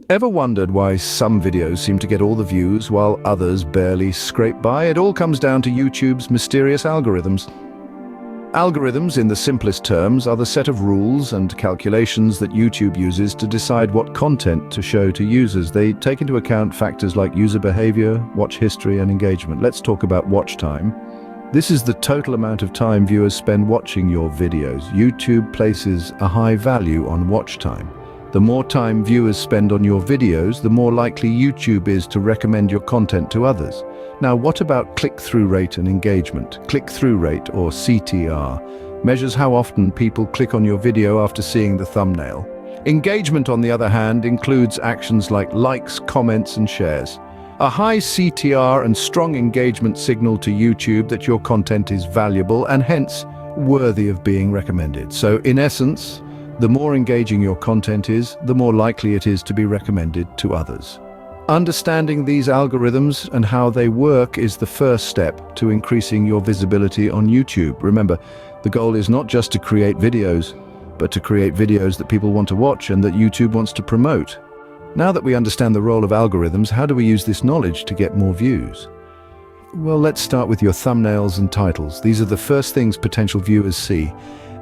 Ever wondered why some videos seem to get all the views while others barely scrape by? It all comes down to YouTube's mysterious algorithms. Algorithms, in the simplest terms, are the set of rules and calculations that YouTube uses to decide what content to show to users. They take into account factors like user behavior, watch history, and engagement. Let's talk about watch time. This is the total amount of time viewers spend watching your videos. YouTube places a high value on watch time. The more time viewers spend on your videos, the more likely YouTube is to recommend your content to others. Now, what about click-through rate and engagement? Click-through rate, or CTR, measures how often people click on your video after seeing the thumbnail. Engagement, on the other hand, includes actions like likes, comments, and shares. A high CTR and strong engagement signal to YouTube that your content is valuable and hence worthy of being recommended. So, in essence, the more engaging your content is, the more likely it is to be recommended to others. Understanding these algorithms and how they work is the first step to increasing your visibility on YouTube. Remember, the goal is not just to create videos, but to create videos that people want to watch and that YouTube wants to promote. Now that we understand the role of algorithms, how do we use this knowledge to get more views? Well, let's start with your thumbnails and titles. These are the first things potential viewers see,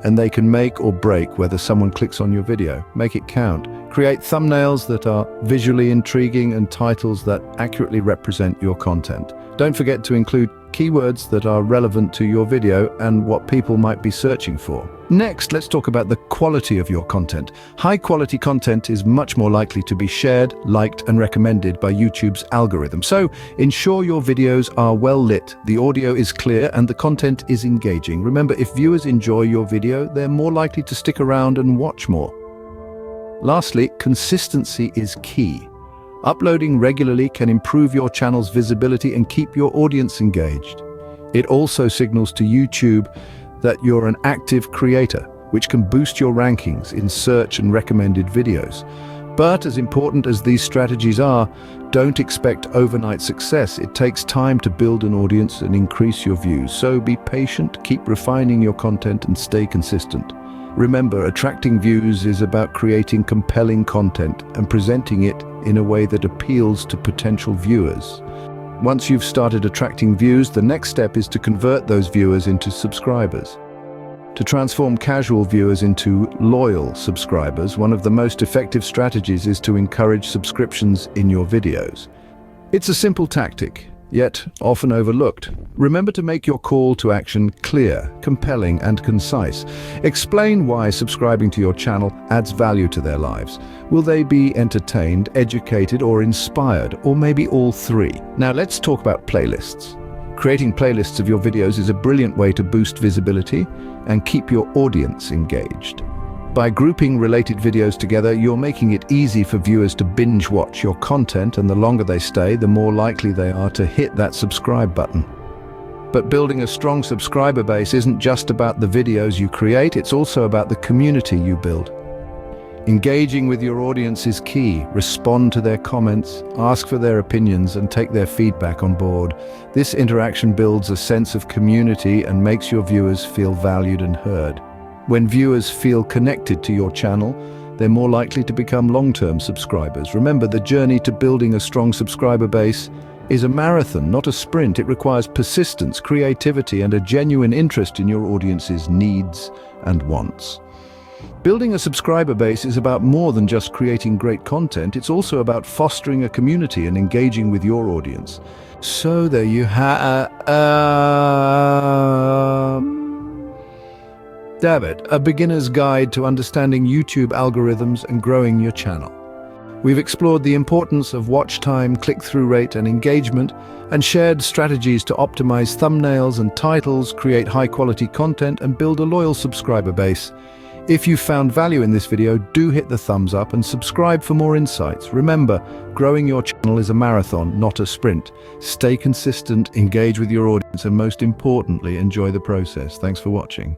and they can make or break whether someone clicks on your video. Make it count. Create thumbnails that are visually intriguing and titles that accurately represent your content. Don't forget to include keywords that are relevant to your video and what people might be searching for. Next, let's talk about the quality of your content. High-quality content is much more likely to be shared, liked, and recommended by YouTube's algorithm. So, ensure your videos are well lit, the audio is clear, and the content is engaging. Remember, if viewers enjoy your video, they're more likely to stick around and watch more. Lastly, consistency is key. Uploading regularly can improve your channel's visibility and keep your audience engaged. It also signals to YouTube that you're an active creator, which can boost your rankings in search and recommended videos. But as important as these strategies are, don't expect overnight success. It takes time to build an audience and increase your views. So be patient, keep refining your content, and stay consistent. Remember, attracting views is about creating compelling content and presenting it in a way that appeals to potential viewers. Once you've started attracting views, the next step is to convert those viewers into subscribers. To transform casual viewers into loyal subscribers, one of the most effective strategies is to encourage subscriptions in your videos. It's a simple tactic, yet often overlooked. Remember to make your call to action clear, compelling, and concise. Explain why subscribing to your channel adds value to their lives. Will they be entertained, educated, or inspired, or maybe all three? Now let's talk about playlists. Creating playlists of your videos is a brilliant way to boost visibility and keep your audience engaged. By grouping related videos together, you're making it easy for viewers to binge watch your content, and the longer they stay, the more likely they are to hit that subscribe button. But building a strong subscriber base isn't just about the videos you create, it's also about the community you build. Engaging with your audience is key. Respond to their comments, ask for their opinions, and take their feedback on board. This interaction builds a sense of community and makes your viewers feel valued and heard. When viewers feel connected to your channel, they're more likely to become long-term subscribers. Remember, the journey to building a strong subscriber base is a marathon, not a sprint. It requires persistence, creativity, and a genuine interest in your audience's needs and wants. Building a subscriber base is about more than just creating great content. It's also about fostering a community and engaging with your audience. So there you have it, a beginner's guide to understanding YouTube algorithms and growing your channel. We've explored the importance of watch time, click-through rate, and engagement, and shared strategies to optimize thumbnails and titles, create high-quality content, and build a loyal subscriber base. If you found value in this video, do hit the thumbs up and subscribe for more insights. Remember, growing your channel is a marathon, not a sprint. Stay consistent, engage with your audience, and most importantly, enjoy the process. Thanks for watching.